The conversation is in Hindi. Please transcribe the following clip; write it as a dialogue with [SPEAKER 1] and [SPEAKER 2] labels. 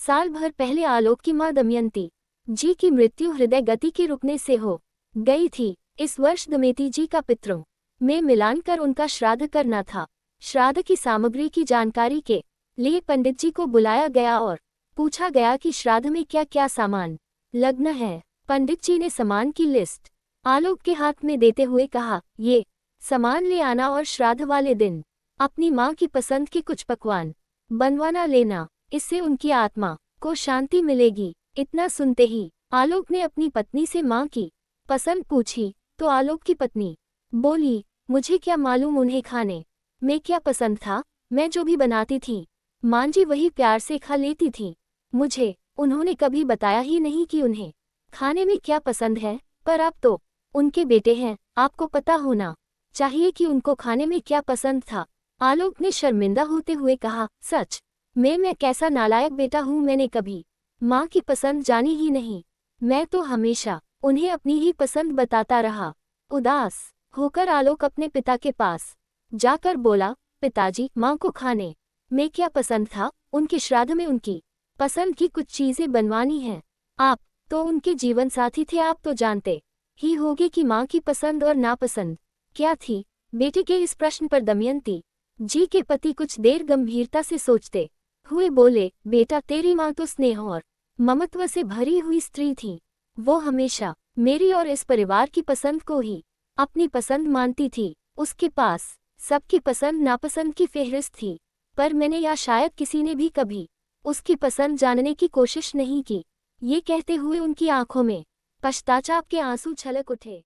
[SPEAKER 1] साल भर पहले आलोक की मां दमयंती जी की मृत्यु हृदय गति के रुकने से हो गई थी। इस वर्ष दमयंती जी का पितरों में मिलान कर उनका श्राद्ध करना था। श्राद्ध की सामग्री की जानकारी के लिए पंडित जी को बुलाया गया और पूछा गया कि श्राद्ध में क्या क्या सामान लगना है। पंडित जी ने सामान की लिस्ट आलोक के हाथ में देते हुए कहा, ये सामान ले आना और श्राद्ध वाले दिन अपनी माँ की पसंद के कुछ पकवान बनवाना लेना, इससे उनकी आत्मा को शांति मिलेगी। इतना सुनते ही आलोक ने अपनी पत्नी से माँ की पसंद पूछी तो आलोक की पत्नी बोली, मुझे क्या मालूम उन्हें खाने में क्या पसंद था, मैं जो भी बनाती थी माँ जी वही प्यार से खा लेती थी। मुझे उन्होंने कभी बताया ही नहीं कि उन्हें खाने में क्या पसंद है, पर आप तो उनके बेटे हैं, आपको पता होना चाहिए कि उनको खाने में क्या पसंद था। आलोक ने शर्मिंदा होते हुए कहा, सच में मैं कैसा नालायक बेटा हूँ, मैंने कभी माँ की पसंद जानी ही नहीं। मैं तो हमेशा उन्हें अपनी ही पसंद बताता रहा। उदास होकर आलोक अपने पिता के पास जाकर बोला, पिताजी, माँ को खाने में क्या पसंद था, उनके श्राद्ध में उनकी पसंद की कुछ चीजें बनवानी हैं। आप तो उनके जीवन साथी थे, आप तो जानते ही होगे कि माँ की पसंद और नापसंद क्या थी। बेटे के इस प्रश्न पर दमयंती जी के पति कुछ देर गंभीरता से सोचते हुए बोले, बेटा, तेरी माँ तो स्नेह और ममत्व से भरी हुई स्त्री थी। वो हमेशा मेरी और इस परिवार की पसंद को ही अपनी पसंद मानती थी। उसके पास सबकी पसंद नापसंद की फेहरिस्त थी, पर मैंने या शायद किसी ने भी कभी उसकी पसंद जानने की कोशिश नहीं की। ये कहते हुए उनकी आंखों में पश्चाताप के आंसू छलक उठे।